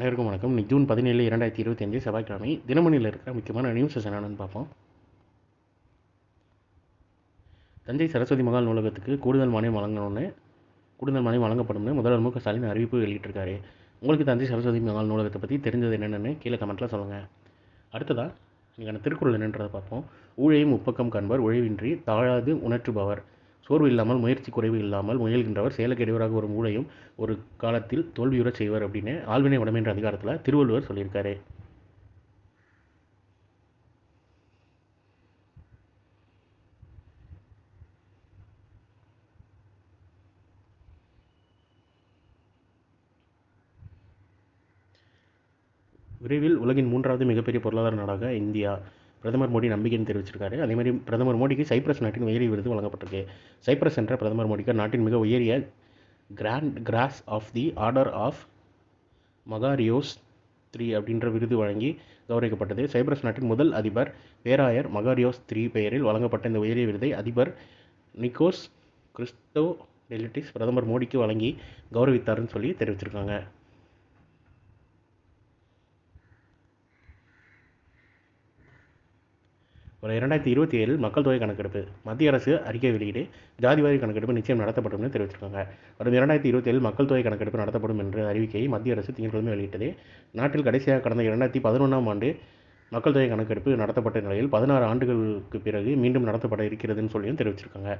அனைவருக்கும் வணக்கம். இன்னைக்கு ஜூன் 17, 2025 செவ்வாய்க்கிழமை. தினமணியில் இருக்கிற முக்கியமான நியூஸஸ் என்னென்னு பார்ப்போம். தஞ்சை சரஸ்வதி மகால் நூலகத்துக்கு கூடுதல் மானியம் வழங்கப்படும்னு முதல்வர் மு க ஸ்டாலின் அறிவிப்பு வெளியிட்டிருக்காரு. உங்களுக்கு தஞ்சை சரஸ்வதி மகால் நூலகத்தை பற்றி தெரிஞ்சது என்னென்னு கீழே கமெண்ட்டில் சொல்லுங்கள். அடுத்ததாக இன்றைக்கான திருக்குறள் என்னன்றதை பார்ப்போம். ஊழையும் முப்பக்கம் காண்பர் உழைவின்றி தாழாது உணற்றுபவர், சோர்வு இல்லாமல் முயற்சி குறைவு இல்லாமல் முயல்கின்றவர், செயலுக்கு இடையூறாக ஒரு ஊழையும் ஒரு காலத்தில் தோல்வியுறச் செய்வர் அப்படின்னு ஆள்வினை உடைமை என்ற அதிகாரத்தில் திருவள்ளுவர் சொல்லியிருக்காரு. விரைவில் உலகின் 3வது மிகப்பெரிய பொருளாதார நாடாக இந்தியா, பிரதமர் மோடி நம்பிக்கைன்னு தெரிவிச்சிருக்காரு. அதேமாதிரி பிரதமர் மோடிக்கு சைப்ரஸ் நாட்டின் உயரிய விருது வழங்கப்பட்டிருக்கு. சைப்ரஸ் என்ற பிரதமர் மோடிக்கு நாட்டின் மிக உயரிய grand cross of the order of Makarios 3 அப்படின்ற விருது வழங்கி கௌரவிக்கப்பட்டது. சைப்ரஸ் நாட்டின் முதல் அதிபர் பேராயர் மகாரியோஸ் 3 பெயரில் வழங்கப்பட்ட இந்த உயரிய விருதை அதிபர் நிக்கோஸ் கிறிஸ்டோடெலிட்டிஸ் பிரதமர் மோடிக்கு வழங்கி கௌரவித்தார்னு சொல்லி தெரிவிச்சிருக்காங்க. ஒரு 2027 மக்கள் தொகை கணக்கெடுப்பு மத்திய அரசு அறிக்கை வெளியீடு. ஜாதிவாரி கணக்கெடுப்பு நிச்சயம் நடத்தப்படும் என்று தெரிவிச்சிருக்காங்க. வரும் 2027 மக்கள் தொகை கணக்கெடுப்பு நடத்தப்படும் என்ற அறிவிக்கையை மத்திய அரசு திங்கட்கிழமை வெளியிட்டது. நாட்டில் கடைசியாக கடந்த 2011ஆம் ஆண்டு மக்கள் தொகை கணக்கெடுப்பு நடத்தப்பட்ட நிலையில் 16 ஆண்டுகளுக்கு பிறகு மீண்டும் நடத்தப்பட இருக்கிறதுன்னு சொல்லியும் தெரிவிச்சிருக்காங்க.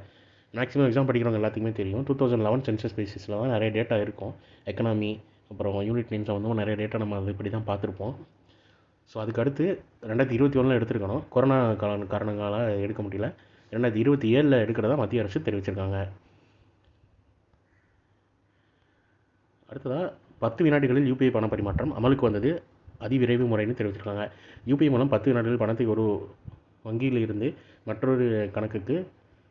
மேக்ஸிமம் எக்ஸாம் படிக்கிறவங்க எல்லாத்துக்குமே தெரியும், 2011 சென்சஸ் பேசிஸில் தான் நிறைய டேட்டா இருக்கும். எக்கனாமி அப்புறம் யூனிட் நேம்ஸ் வந்து நிறைய டேட்டா நம்ம அது இப்படி தான் பார்த்துருப்போம். ஸோ அதுக்கு அடுத்து 2021 எடுத்துருக்கணும். கொரோனா காரணங்களால் எடுக்க முடியல. 2027 எடுக்கிறதா மத்திய அரசு தெரிவிச்சிருக்காங்க. அடுத்ததாக 10 வினாடிகளில் யூபிஐ பண பரிமாற்றம் அமலுக்கு வந்தது அதிவிரைவு முறைன்னு தெரிவிச்சிருக்காங்க. யூபிஐ மூலம் 10 வினாடிகளில் பணத்தை ஒரு வங்கியில் இருந்து மற்றொரு கணக்குக்கு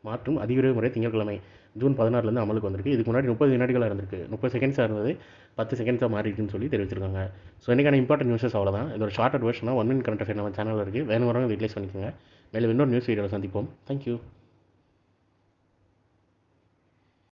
மாற்றும் அதிவிரைவு முறை திங்கட்கிழமை ஜூன் 16 அமலுக்கு வந்திருக்கு. இதுக்கு முன்னாடி 30 வினாடிகளாக இருந்திருக்கு. 30 செகண்ட்ஸாக இருந்தது 10 செகண்ட்ஸாக மாறிடுன்னு சொல்லி தெரிவிச்சிருக்காங்க. ஸோ இன்றைக்கான இம்பார்ட்டன்ட் நியூஸஸ் அவ்வளோதான். இது ஒரு ஷார்ட்டட் வெர்ஷனாக 1 மினிட் கரண்ட் அஃபேர் நம்ம சேனலில் இருக்குது. வேணுங்கிறவங்க யூட்டிலைஸ் பண்ணிக்கோங்க. மேலும் இன்னொரு நியூஸ் வீடியோவில் சந்திப்போம். தேங்க்யூ.